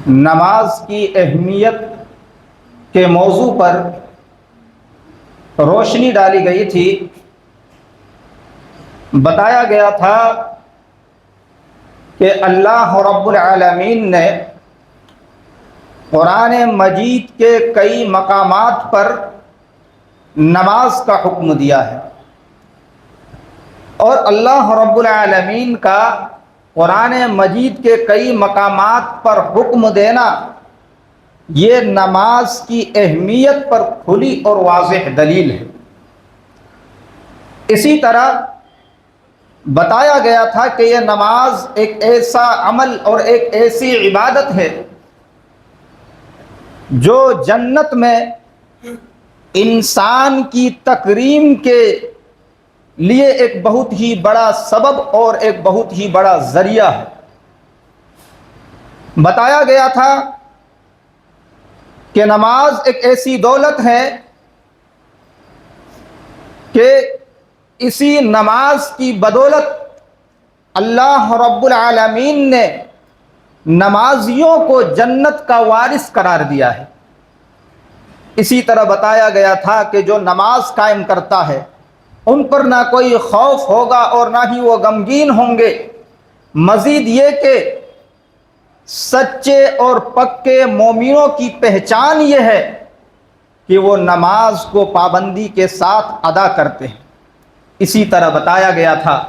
نماز کی اہمیت کے موضوع پر روشنی ڈالی گئی تھی۔ بتایا گیا تھا کہ اللہ رب العالمین نے قرآن مجید کے کئی مقامات پر نماز کا حکم دیا ہے، اور اللہ رب العالمین کا قرآن مجید کے کئی مقامات پر حکم دینا یہ نماز کی اہمیت پر کھلی اور واضح دلیل ہے۔ اسی طرح بتایا گیا تھا کہ یہ نماز ایک ایسا عمل اور ایک ایسی عبادت ہے جو جنت میں انسان کی تکریم کے لیے ایک بہت ہی بڑا سبب اور ایک بہت ہی بڑا ذریعہ ہے۔ بتایا گیا تھا کہ نماز ایک ایسی دولت ہے کہ اسی نماز کی بدولت اللہ رب العالمین نے نمازیوں کو جنت کا وارث قرار دیا ہے۔ اسی طرح بتایا گیا تھا کہ جو نماز قائم کرتا ہے ان پر نہ کوئی خوف ہوگا اور نہ ہی وہ غمگین ہوں گے۔ مزید یہ کہ سچے اور پکے مومنوں کی پہچان یہ ہے کہ وہ نماز کو پابندی کے ساتھ ادا کرتے ہیں۔ اسی طرح بتایا گیا تھا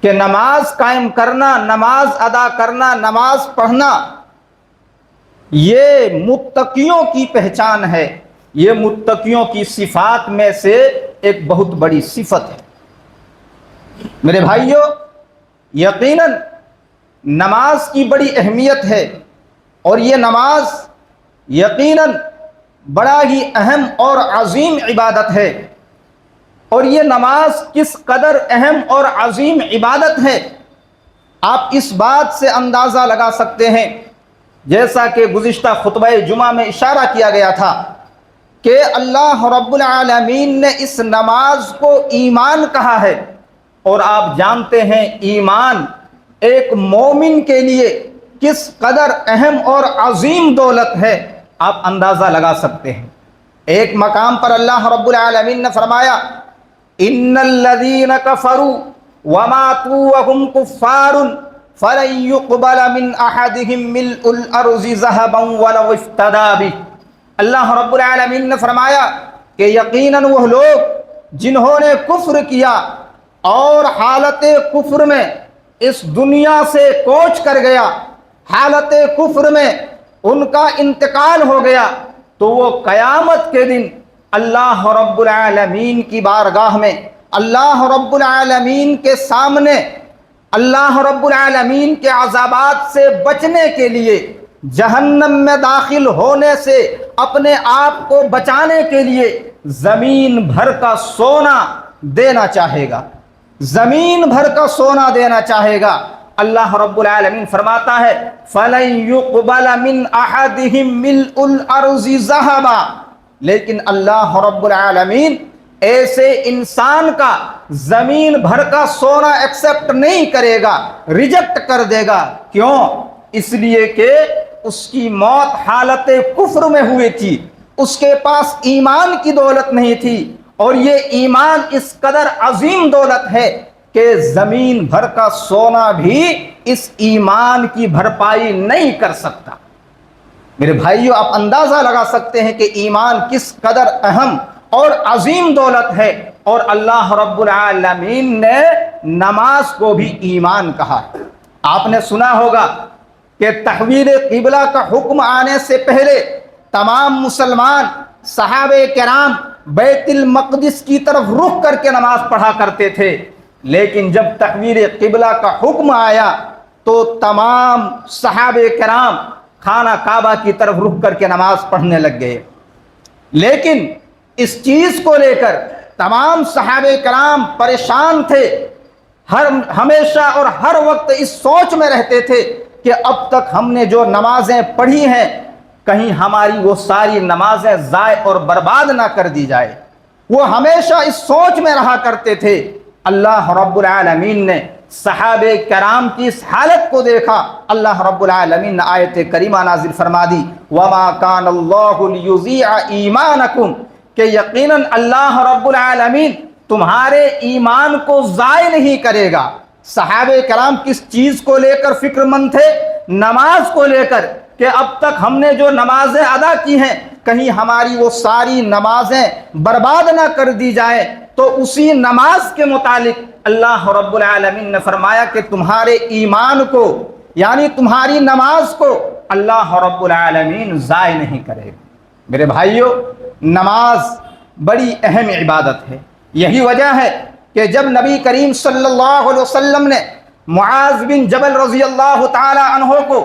کہ نماز قائم کرنا، نماز ادا کرنا، نماز پڑھنا یہ متقیوں کی پہچان ہے، یہ متقیوں کی صفات میں سے ایک بہت بڑی صفت ہے۔ میرے بھائیوں، یقیناً نماز کی بڑی اہمیت ہے، اور یہ نماز یقیناً بڑا ہی اہم اور عظیم عبادت ہے۔ اور یہ نماز کس قدر اہم اور عظیم عبادت ہے آپ اس بات سے اندازہ لگا سکتے ہیں، جیسا کہ گزشتہ خطبہ جمعہ میں اشارہ کیا گیا تھا کہ اللہ رب العالمین نے اس نماز کو ایمان کہا ہے، اور آپ جانتے ہیں ایمان ایک مومن کے لیے کس قدر اہم اور عظیم دولت ہے، آپ اندازہ لگا سکتے ہیں۔ ایک مقام پر اللہ رب العالمین نے فرمایا ان الذین کفروا وماتوا وهم کفار فلن يقبل من احدهم ملء الارض ذهبا ولو افتدى به۔ اللہ رب العالمین نے فرمایا کہ یقیناً وہ لوگ جنہوں نے کفر کیا اور حالت کفر میں اس دنیا سے کوچ کر گیا، حالت کفر میں ان کا انتقال ہو گیا، تو وہ قیامت کے دن اللہ رب العالمین کی بارگاہ میں، اللہ رب العالمین کے سامنے، اللہ رب العالمین کے عذابات سے بچنے کے لیے، جہنم میں داخل ہونے سے اپنے آپ کو بچانے کے لیے زمین بھر کا سونا دینا چاہے گا، زمین بھر کا سونا دینا چاہے گا۔ اللہ رب العالمین فرماتا ہے فَلَن يُقْبَلَ مِنْ أَحَدِهِمْ مِلْءُ الْأَرْضِ ذَهَبًا، لیکن اللہ رب العالمین ایسے انسان کا زمین بھر کا سونا ایکسپٹ نہیں کرے گا، ریجیکٹ کر دے گا۔ کیوں؟ اس لیے کہ اس کی موت حالت کفر میں ہوئی تھی، اس کے پاس ایمان کی دولت نہیں تھی، اور یہ ایمان اس قدر عظیم دولت ہے کہ زمین بھر کا سونا بھی اس ایمان کی بھرپائی نہیں کر سکتا۔ میرے بھائیوں، آپ اندازہ لگا سکتے ہیں کہ ایمان کس قدر اہم اور عظیم دولت ہے، اور اللہ رب العالمین نے نماز کو بھی ایمان کہا۔ آپ نے سنا ہوگا کہ تحویل قبلہ کا حکم آنے سے پہلے تمام مسلمان صحابہ کرام بیت المقدس کی طرف رخ کر کے نماز پڑھا کرتے تھے، لیکن جب تحویل قبلہ کا حکم آیا تو تمام صحابہ کرام خانہ کعبہ کی طرف رخ کر کے نماز پڑھنے لگ گئے۔ لیکن اس چیز کو لے کر تمام صحابہ کرام پریشان تھے، ہمیشہ اور ہر وقت اس سوچ میں رہتے تھے کہ اب تک ہم نے جو نمازیں پڑھی ہیں کہیں ہماری وہ ساری نمازیں ضائع اور برباد نہ کر دی جائے۔ وہ ہمیشہ اس سوچ میں رہا کرتے تھے۔ اللہ رب العالمین نے صحابہ کرام کی اس حالت کو دیکھا، اللہ رب العالمین نے آیت کریمہ نازل فرما دی، وَمَا كَانَ اللَّهُ لِيُضِيعَ ایمانکم، کہ یقیناً اللہ رب العالمین تمہارے ایمان کو ضائع نہیں کرے گا۔ صحابہ کرام کس چیز کو لے کر فکر مند تھے؟ نماز کو لے کر، کہ اب تک ہم نے جو نمازیں ادا کی ہیں کہیں ہماری وہ ساری نمازیں برباد نہ کر دی جائیں۔ تو اسی نماز کے متعلق اللہ رب العالمین نے فرمایا کہ تمہارے ایمان کو، یعنی تمہاری نماز کو اللہ رب العالمین ضائع نہیں کرے گا۔ میرے بھائیو، نماز بڑی اہم عبادت ہے۔ یہی وجہ ہے کہ جب نبی کریم صلی اللہ علیہ وسلم نے معاذ بن جبل رضی اللہ تعالی عنہ کو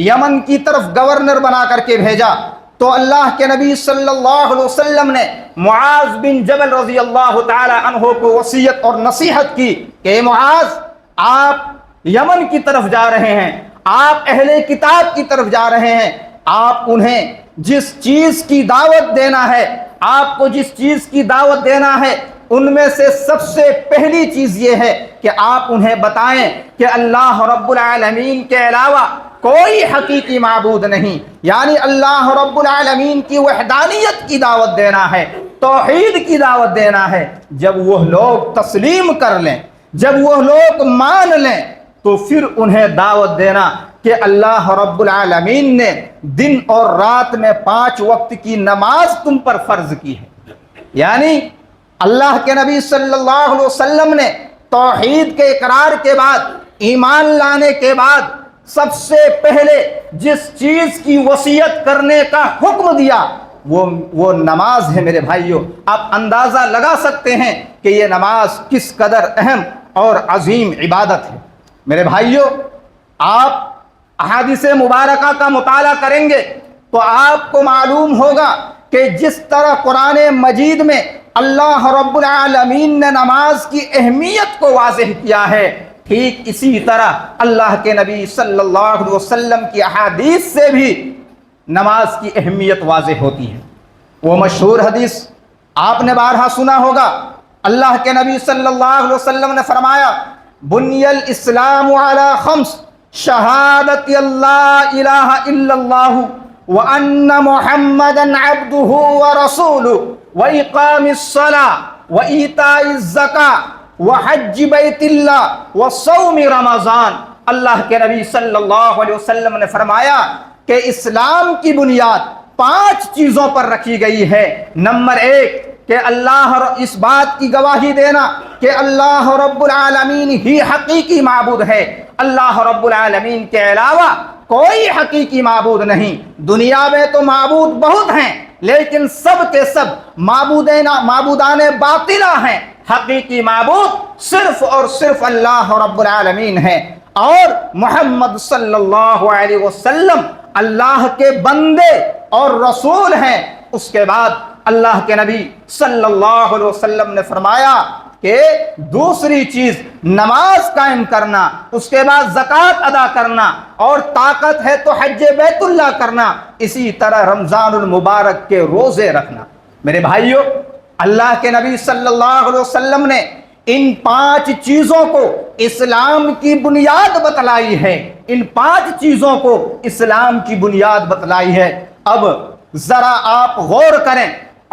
یمن کی طرف گورنر بنا کر کے بھیجا، تو اللہ کے نبی صلی اللہ علیہ وسلم نے معاذ بن جبل رضی اللہ تعالی عنہ کو وصیت اور نصیحت کی کہ معاذ، آپ یمن کی طرف جا رہے ہیں، آپ اہل کتاب کی طرف جا رہے ہیں، آپ انہیں جس چیز کی دعوت دینا ہے، آپ کو جس چیز کی دعوت دینا ہے، ان میں سے سب سے پہلی چیز یہ ہے کہ آپ انہیں بتائیں کہ اللہ رب العالمین کے علاوہ کوئی حقیقی معبود نہیں، یعنی اللہ رب العالمین کی وحدانیت کی دعوت دینا ہے، توحید کی دعوت دینا ہے۔ جب وہ لوگ تسلیم کر لیں، جب وہ لوگ مان لیں، تو پھر انہیں دعوت دینا کہ اللہ رب العالمین نے دن اور رات میں 5 وقت کی نماز تم پر فرض کی ہے۔ یعنی اللہ کے نبی صلی اللہ علیہ وسلم نے توحید کے اقرار کے بعد، ایمان لانے کے بعد سب سے پہلے جس چیز کی وصیت کرنے کا حکم دیا وہ نماز ہے۔ میرے بھائیوں، آپ اندازہ لگا سکتے ہیں کہ یہ نماز کس قدر اہم اور عظیم عبادت ہے۔ میرے بھائیوں، آپ احادیث مبارکہ کا مطالعہ کریں گے تو آپ کو معلوم ہوگا کہ جس طرح قرآن مجید میں اللہ رب العالمین نے نماز کی اہمیت کو واضح کیا ہے، ٹھیک اسی طرح اللہ کے نبی صلی اللہ علیہ وسلم کی احادیث سے بھی نماز کی اہمیت واضح ہوتی ہے۔ وہ مشہور حدیث آپ نے بارہا سنا ہوگا، اللہ کے نبی صلی اللہ علیہ وسلم نے فرمایا، بنی الاسلام علی 5، شہادت اللہ الہ الا اللہ وان محمدا عبدہ ورسولہ وإقام الصلاة وإيتاء الزکاة وحج بیت اللہ وصوم رمضان۔ اللہ کے نبی صلی اللہ علیہ وسلم نے فرمایا کہ اسلام کی بنیاد 5 چیزوں پر رکھی گئی ہے۔ نمبر 1 کہ اس بات کی گواہی دینا کہ اللہ رب العالمین ہی حقیقی معبود ہے، اللہ رب العالمین کے علاوہ کوئی حقیقی معبود نہیں۔ دنیا میں تو معبود بہت ہیں، لیکن سب کے سب معبودان باطلہ ہیں، حقیقی معبود صرف اور صرف اللہ رب العالمین ہے، اور محمد صلی اللہ علیہ وسلم اللہ کے بندے اور رسول ہیں۔ اس کے بعد اللہ کے نبی صلی اللہ علیہ وسلم نے فرمایا کہ دوسری چیز نماز قائم کرنا، اس کے بعد زکوٰۃ ادا کرنا، اور طاقت ہے تو حج بیت اللہ کرنا، اسی طرح رمضان المبارک کے روزے رکھنا۔ میرے بھائیوں، اللہ کے نبی صلی اللہ علیہ وسلم نے ان 5 چیزوں کو اسلام کی بنیاد بتلائی ہے، ان 5 چیزوں کو اسلام کی بنیاد بتلائی ہے۔ اب ذرا آپ غور کریں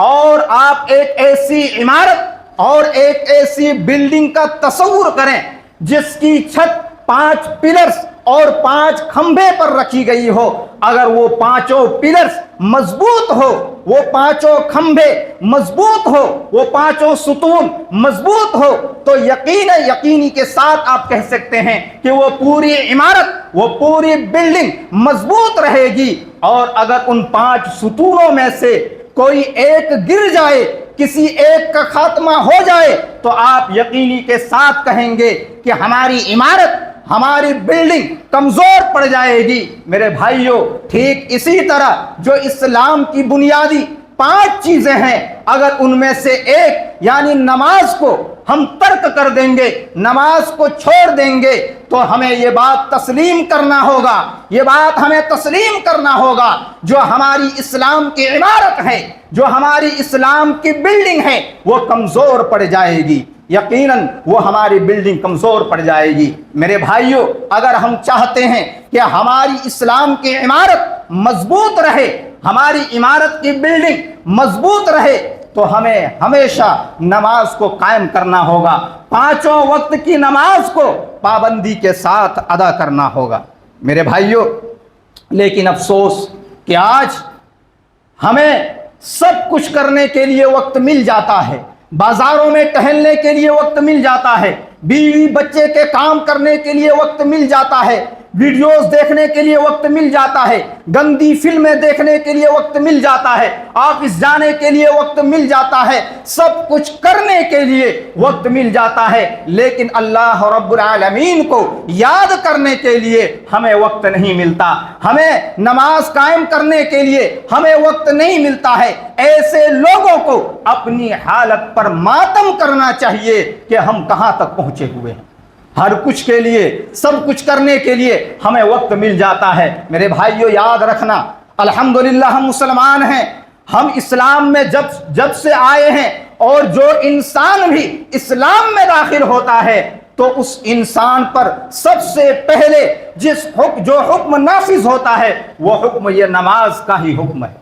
اور آپ ایک ایسی عمارت اور ایک ایسی بلڈنگ کا تصور کریں جس کی چھت 5 پلرز اور 5 کھمبے پر رکھی گئی ہو۔ اگر وہ 5 پلرز مضبوط ہو، وہ 5 کھمبے مضبوط ہو، وہ 5 ستون مضبوط ہو، تو یقینی کے ساتھ آپ کہہ سکتے ہیں کہ وہ پوری عمارت، وہ پوری بلڈنگ مضبوط رہے گی۔ اور اگر ان 5 ستونوں میں سے کوئی ایک گر جائے، کسی ایک کا خاتمہ ہو جائے، تو آپ یقینی کے ساتھ کہیں گے کہ ہماری عمارت، ہماری بلڈنگ کمزور پڑ جائے گی۔ میرے بھائیوں، ٹھیک اسی طرح جو اسلام کی بنیادی 5 چیزیں ہیں، اگر ان میں سے ایک یعنی نماز کو ہم ترک کر دیں گے، نماز کو چھوڑ دیں گے، تو ہمیں یہ بات تسلیم کرنا ہوگا، یہ بات ہمیں تسلیم کرنا ہوگا، جو ہماری اسلام کی عمارت ہے، جو ہماری اسلام کی بلڈنگ ہے، وہ کمزور پڑ جائے گی۔ یقیناً وہ ہماری بلڈنگ کمزور پڑ جائے گی۔ میرے بھائیوں، اگر ہم چاہتے ہیں کہ ہماری اسلام کی عمارت مضبوط رہے، ہماری عمارت کی بلڈنگ مضبوط رہے، تو ہمیں ہمیشہ نماز کو قائم کرنا ہوگا، پانچوں وقت کی نماز کو پابندی کے ساتھ ادا کرنا ہوگا۔ میرے بھائیوں، لیکن افسوس کہ آج ہمیں سب کچھ کرنے کے لیے وقت مل جاتا ہے، بازاروں میں ٹہلنے کے لیے وقت مل جاتا ہے، بیوی بچے کے کام کرنے کے لیے وقت مل جاتا ہے، ویڈیوز دیکھنے کے لیے وقت مل جاتا ہے، گندی فلمیں دیکھنے کے لیے وقت مل جاتا ہے، آفس جانے کے لیے وقت مل جاتا ہے، سب کچھ کرنے کے لیے وقت مل جاتا ہے، لیکن اللہ رب العالمین کو یاد کرنے کے لیے ہمیں وقت نہیں ملتا، ہمیں نماز قائم کرنے کے لیے ہمیں وقت نہیں ملتا ہے۔ ایسے لوگوں کو اپنی حالت پر ماتم کرنا چاہیے کہ ہم کہاں تک پہنچے ہوئے ہیں۔ ہر کچھ کے لیے، سب کچھ کرنے کے لیے ہمیں وقت مل جاتا ہے۔ میرے بھائیوں، یاد رکھنا، الحمدللہ ہم مسلمان ہیں، ہم اسلام میں جب سے آئے ہیں، اور جو انسان بھی اسلام میں داخل ہوتا ہے تو اس انسان پر سب سے پہلے جو حکم نافذ ہوتا ہے وہ حکم یہ نماز کا ہی حکم ہے،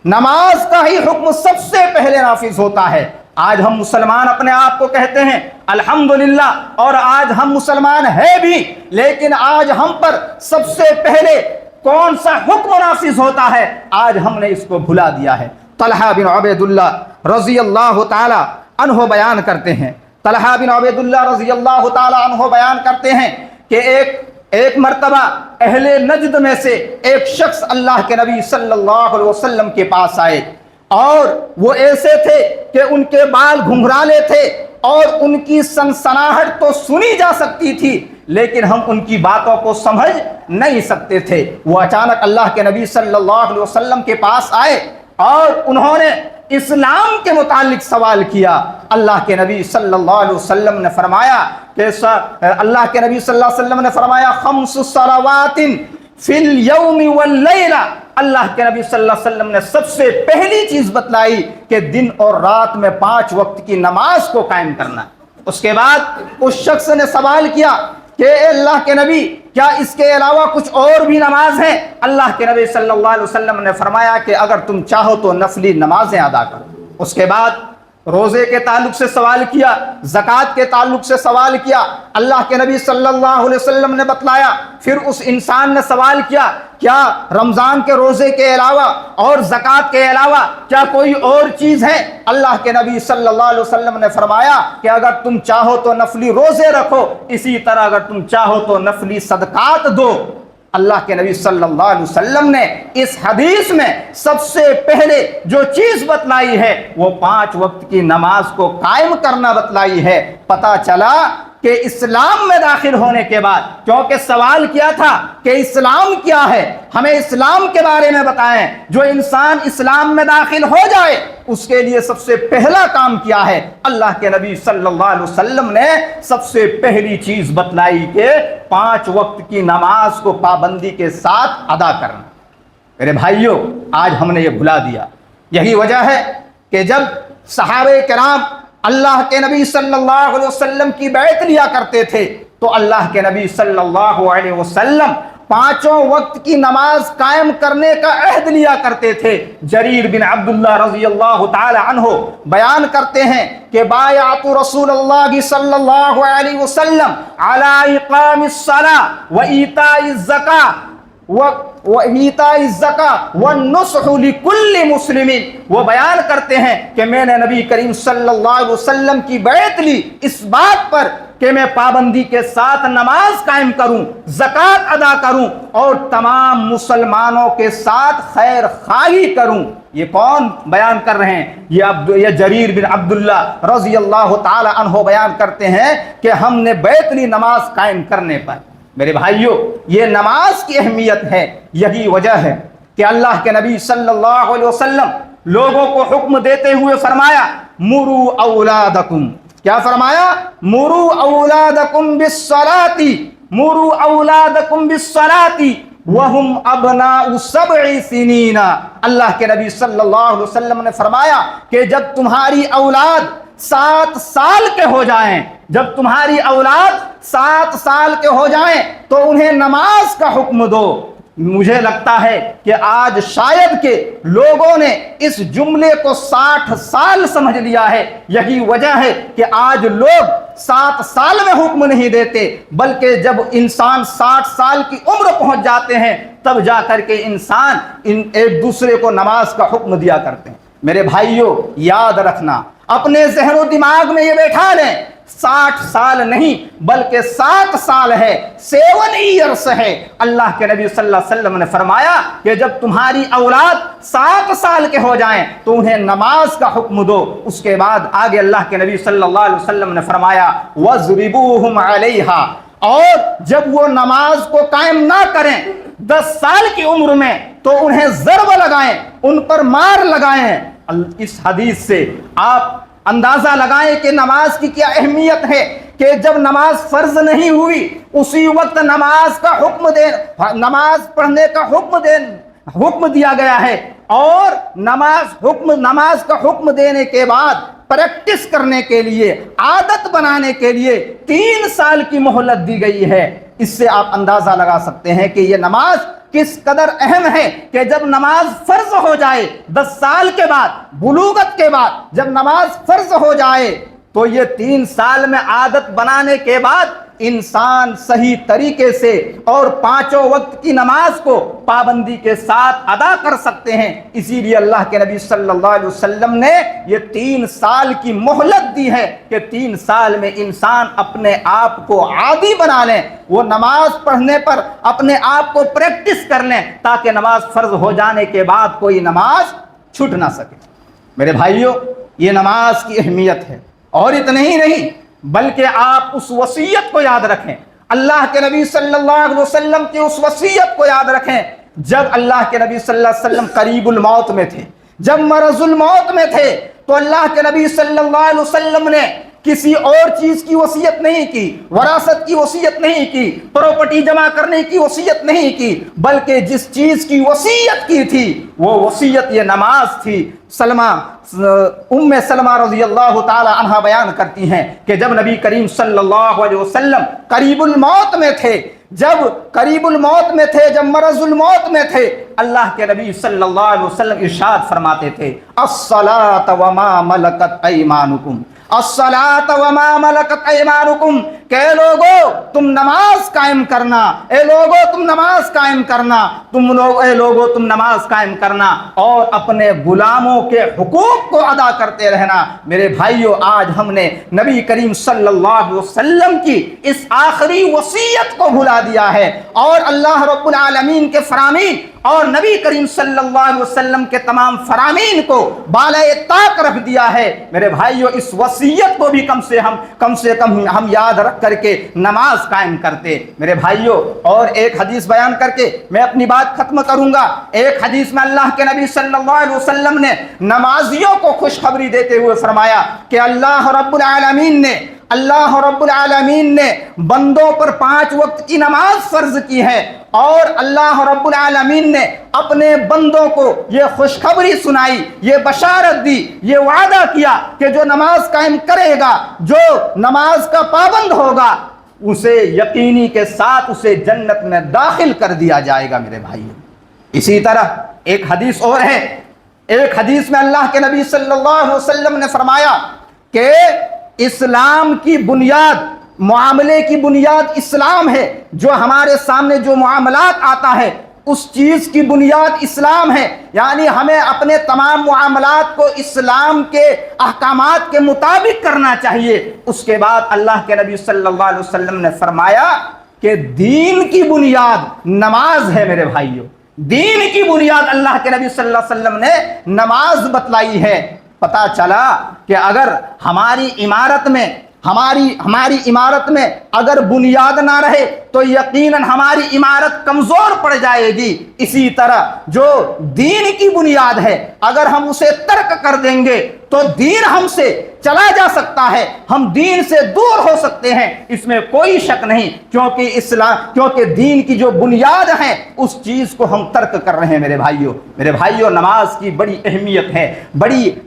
نماز کا ہی حکم سب سے پہلے نافذ ہوتا ہے۔ آج ہم مسلمان اپنے آپ کو کہتے ہیں الحمدللہ، اور آج ہم مسلمان ہیں بھی، لیکن آج ہم پر سب سے پہلے کون سا حکم نافذ ہوتا ہے آج ہم نے اس کو بھلا دیا ہے۔ طلحہ بن عبید اللہ رضی اللہ تعالی عنہ بیان کرتے ہیں، طلحہ بن عبید اللہ رضی اللہ تعالی عنہ بیان کرتے ہیں کہ ایک مرتبہ اہل نجد میں سے ایک شخص اللہ کے نبی صلی اللہ علیہ وسلم کے پاس آئے، اور وہ ایسے تھے کہ ان کے بال گھنگھرالے تھے اور ان کی سنسناہٹ تو سنی جا سکتی تھی، لیکن ہم ان کی باتوں کو سمجھ نہیں سکتے تھے۔ وہ اچانک اللہ کے نبی صلی اللہ علیہ وسلم کے پاس آئے اور انہوں نے اسلام کے متعلق سوال کیا۔ اللہ کے نبی صلی اللہ علیہ وسلم نے فرمایا کہ خمس صلوات فی اليوم واللیلہ، اللہ کے نبی صلی اللہ علیہ وسلم نے سب سے پہلی چیز بتلائی کہ دن اور رات میں 5 وقت کی نماز کو قائم کرنا۔ اس کے بعد اس شخص نے سوال کیا کہ اے اللہ کے نبی، کیا اس کے علاوہ کچھ اور بھی نماز ہیں؟ اللہ کے نبی صلی اللہ علیہ وسلم نے فرمایا کہ اگر تم چاہو تو نفلی نمازیں ادا کرو۔ اس کے بعد روزے کے تعلق سے سوال کیا، زکوٰۃ کے تعلق سے سوال کیا، اللہ کے نبی صلی اللہ علیہ وسلم نے بتلایا۔ پھر اس انسان نے سوال کیا، کیا رمضان کے روزے کے علاوہ اور زکوٰۃ کے علاوہ کیا کوئی اور چیز ہے؟ اللہ کے نبی صلی اللہ علیہ وسلم نے فرمایا کہ اگر تم چاہو تو نفلی روزے رکھو، اسی طرح اگر تم چاہو تو نفلی صدقات دو۔ اللہ کے نبی صلی اللہ علیہ وسلم نے اس حدیث میں سب سے پہلے جو چیز بتلائی ہے وہ 5 وقت کی نماز کو قائم کرنا بتلائی ہے۔ پتہ چلا کہ اسلام میں داخل ہونے کے بعد، کیونکہ سوال کیا تھا کہ اسلام کیا ہے، ہمیں اسلام کے بارے میں بتائیں، جو انسان اسلام میں داخل ہو جائے اس کے لیے سب سے پہلا کام کیا ہے؟ اللہ کے نبی صلی اللہ علیہ وسلم نے سب سے پہلی چیز بتلائی کہ 5 وقت کی نماز کو پابندی کے ساتھ ادا کرنا۔ میرے بھائیوں، آج ہم نے یہ بھلا دیا۔ یہی وجہ ہے کہ جب صحابہ کرام اللہ کے نبی صلی اللہ علیہ وسلم کی بیعت لیا کرتے تھے تو اللہ کے نبی صلی اللہ علیہ وسلم 5 وقت کی نماز قائم کرنے کا عہد لیا کرتے تھے۔ جریر بن عبداللہ رضی اللہ تعالی عنہ بیان کرتے ہیں کہ بایعت رسول اللہ صلی اللہ علیہ وسلم علی اقام الصلاۃ و ایتاء الزکاۃ وَإِيتَاءِ الزَّكَاةِ وَالنُّصْحُ لِكُلِّ مُسْلِمٍ۔ وہ بیان کرتے ہیں کہ میں نے نبی کریم صلی اللہ علیہ وسلم کی بیعت لی اس بات پر کہ میں پابندی کے ساتھ نماز قائم کروں، زکوٰۃ ادا کروں اور تمام مسلمانوں کے ساتھ خیر خواہی کروں۔ یہ کون بیان کر رہے ہیں؟ یہ جریر بن عبداللہ رضی اللہ تعالی عنہ بیان کرتے ہیں کہ ہم نے بیعت لی نماز قائم کرنے پر۔ میرے بھائیوں، یہ نماز کی اہمیت ہے۔ یہی وجہ ہے کہ اللہ کے نبی صلی اللہ علیہ وسلم لوگوں کو حکم دیتے ہوئے فرمایا مروا اولادکم، کیا فرمایا؟ مروا اولادکم بالصلاۃ، مروا اولادکم بالصلاۃ وہم ابناء 7 سنین۔ اللہ کے نبی صلی اللہ علیہ وسلم نے فرمایا کہ جب تمہاری اولاد 7 سال کے ہو جائیں، جب تمہاری اولاد 7 سال کے ہو جائیں تو انہیں نماز کا حکم دو۔ مجھے لگتا ہے کہ آج شاید کہ لوگوں نے اس جملے کو 60 سال سمجھ لیا ہے۔ یہی وجہ ہے کہ آج لوگ 7 سال میں حکم نہیں دیتے، بلکہ جب انسان 60 سال کی عمر پہنچ جاتے ہیں تب جا کر کے انسان ایک دوسرے کو نماز کا حکم دیا کرتے ہیں۔ میرے بھائیوں، یاد رکھنا، اپنے ذہن و دماغ میں یہ بیٹھا لیں، 60 سال نہیں بلکہ 7 سال ہے، 7 ایئرس ہے۔ اللہ کے نبی صلی اللہ علیہ وسلم نے فرمایا کہ جب تمہاری اولاد 7 سال کے ہو جائیں تو انہیں نماز کا حکم دو۔ اس کے بعد آگے اللہ کے نبی صلی اللہ علیہ وسلم نے فرمایا وَاضْرِبُوهُمْ عَلَيْهَا، اور جب وہ نماز کو قائم نہ کریں 10 سال کی عمر میں تو انہیں ضرب لگائیں، ان پر مار لگائیں۔ اس حدیث سے آپ اندازہ لگائیں کہ نماز کی کیا اہمیت ہے، کہ جب نماز فرض نہیں ہوئی اسی وقت نماز کا نماز پڑھنے کا حکم دیا گیا ہے، اور نماز کا حکم دینے کے بعد پریکٹس کرنے کے لیے، عادت بنانے کے لیے 3 سال کی مہلت دی گئی ہے۔ اس سے آپ اندازہ لگا سکتے ہیں کہ یہ نماز کس قدر اہم ہے کہ جب نماز فرض ہو جائے 10 سال کے بعد، بلوغت کے بعد جب نماز فرض ہو جائے تو یہ 3 سال میں عادت بنانے کے بعد انسان صحیح طریقے سے اور 5 وقت کی نماز کو پابندی کے ساتھ ادا کر سکتے ہیں۔ اسی لیے اللہ کے نبی صلی اللہ علیہ وسلم نے یہ 3 سال کی مہلت دی ہے کہ 3 سال میں انسان اپنے آپ کو عادی بنا لیں، وہ نماز پڑھنے پر اپنے آپ کو پریکٹس کر لیں تاکہ نماز فرض ہو جانے کے بعد کوئی نماز چھوٹ نہ سکے۔ میرے بھائیوں، یہ نماز کی اہمیت ہے، اور اتنا ہی نہیں بلکہ آپ اس وصیت کو یاد رکھیں، اللہ کے نبی صلی اللہ علیہ وسلم کی اس وصیت کو یاد رکھیں۔ جب اللہ کے نبی صلی اللہ علیہ وسلم قریب الموت میں تھے، جب مرض الموت میں تھے، تو اللہ کے نبی صلی اللہ علیہ وسلم نے کسی اور چیز کی وصیت نہیں کی، وراثت کی وصیت نہیں کی، پراپرٹی جمع کرنے کی وصیت نہیں کی، بلکہ جس چیز کی وصیت کی تھی وہ وصیت یہ نماز تھی۔ ام سلمہ رضی اللہ تعالی عنہ بیان کرتی ہیں کہ جب نبی کریم صلی اللہ علیہ وسلم قریب الموت میں تھے، جب مرض الموت میں تھے، اللہ کے نبی صلی اللہ علیہ وسلم ارشاد فرماتے تھے الصلاۃ وما ملکت ایمانکم، الصلاۃ وما ملکت ایمانکم، کہ اے لوگو تم نماز قائم کرنا، اے لوگو تم نماز قائم کرنا، اے لوگو تم نماز قائم کرنا اور اپنے غلاموں کے حقوق کو ادا کرتے رہنا۔ میرے بھائیوں، آج ہم نے نبی کریم صلی اللہ علیہ وسلم کی اس آخری وصیت کو بھلا دیا ہے، اور اللہ رب العالمین کے فرامین اور نبی کریم صلی اللہ علیہ وسلم کے تمام فرامین کو بالائے طاق رکھ دیا ہے۔ میرے بھائیوں، اس وصیت کو بھی کم سے کم ہم یاد رکھ کر کے نماز قائم کرتے۔ میرے بھائیوں، اور ایک حدیث بیان کر کے میں اپنی بات ختم کروں گا۔ ایک حدیث میں اللہ کے نبی صلی اللہ علیہ وسلم نے نمازیوں کو خوشخبری دیتے ہوئے فرمایا کہ اللہ رب العالمین نے بندوں پر 5 وقت کی نماز فرض کی ہے، اور اللہ رب العالمین نے اپنے بندوں کو یہ خوشخبری سنائی، یہ بشارت دی، یہ وعدہ کیا کہ جو نماز قائم کرے گا، جو نماز کا پابند ہوگا، اسے یقینی کے ساتھ اسے جنت میں داخل کر دیا جائے گا۔ میرے بھائیوں، اسی طرح ایک حدیث اور ہے، ایک حدیث میں اللہ کے نبی صلی اللہ علیہ وسلم نے فرمایا کہ اسلام کی بنیاد، معاملے کی بنیاد اسلام ہے، جو ہمارے سامنے جو معاملات آتا ہے اس چیز کی بنیاد اسلام ہے، یعنی ہمیں اپنے تمام معاملات کو اسلام کے احکامات کے مطابق کرنا چاہیے۔ اس کے بعد اللہ کے نبی صلی اللہ علیہ وسلم نے فرمایا کہ دین کی بنیاد نماز ہے۔ میرے بھائیوں، دین کی بنیاد اللہ کے نبی صلی اللہ علیہ وسلم نے نماز بتلائی ہے۔ پتہ چلا کہ اگر ہماری عمارت میں اگر بنیاد نہ رہے تو یقیناً ہماری عمارت کمزور پڑ جائے گی۔ اسی طرح جو دین کی بنیاد ہے اگر ہم اسے ترک کر دیں گے تو دین ہم سے چلا جا سکتا ہے، ہم دین سے دور ہو سکتے ہیں، اس میں کوئی شک نہیں، کیونکہ دین کی جو بنیاد ہے اس چیز کو ہم ترک کر رہے ہیں۔ میرے بھائیوں نماز کی بڑی اہمیت ہے،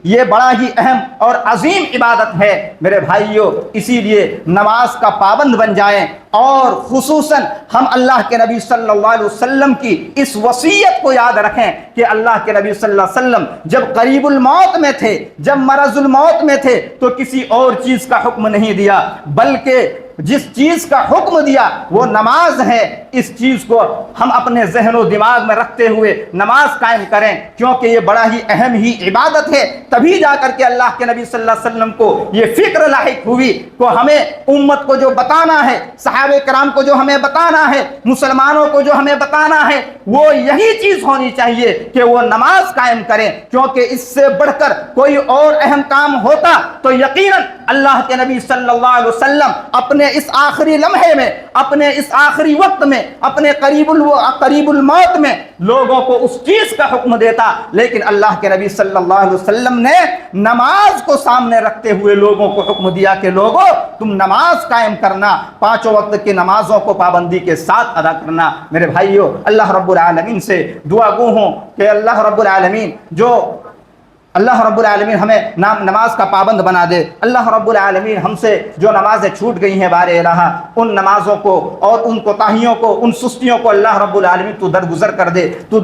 یہ بڑا ہی اہم اور عظیم عبادت ہے میرے بھائیوں، اسی لیے نماز کا پابند بن جائیں، اور خصوصاً ہم اللہ کے نبی صلی اللہ علیہ وسلم کی اس وصیت کو یاد رکھیں کہ اللہ کے نبی صلی اللہ علیہ وسلم جب قریب الموت میں تھے، جب مرض الموت میں تھے، تو کسی اور چیز کا حکم نہیں دیا، بلکہ جس چیز کا حکم دیا وہ نماز ہے۔ اس چیز کو ہم اپنے ذہن و دماغ میں رکھتے ہوئے نماز قائم کریں، کیونکہ یہ بڑا ہی اہم ہی عبادت ہے، تبھی جا کر کے اللہ کے نبی صلی اللہ علیہ وسلم کو یہ فکر لاحق ہوئی کہ ہمیں امت کو جو بتانا ہے، صحابہ کرام کو جو ہمیں بتانا ہے، مسلمانوں کو جو ہمیں بتانا ہے، وہ یہی چیز ہونی چاہیے کہ وہ نماز قائم کریں، کیونکہ اس سے بڑھ کر کوئی اور اہم کام ہوتا تو یقیناً اللہ کے نبی صلی اللہ علیہ وسلم اپنے اس آخری لمحے میں، اپنے اس آخری وقت میں، اپنے قریب الموت میں لوگوں کو اس چیز کا حکم دیتا، لیکن اللہ کے نبی صلی اللہ علیہ وسلم نے نماز کو سامنے رکھتے ہوئے لوگوں کو حکم دیا کہ لوگوں تم نماز قائم کرنا، 5 وقت کی نمازوں کو پابندی کے ساتھ ادا کرنا۔ میرے بھائیوں اللہ رب العالمین سے دعا گو ہوں کہ اللہ رب العالمین ہمیں نماز کا پابند بنا دے۔ اللہ رب العالمین ہم سے جو نمازیں چھوٹ گئی ہیں بار الہ، ان نمازوں کو اور ان کوتاہیوں کو، ان سستیوں کو اللہ رب العالمین تو درگزر کر دے، تو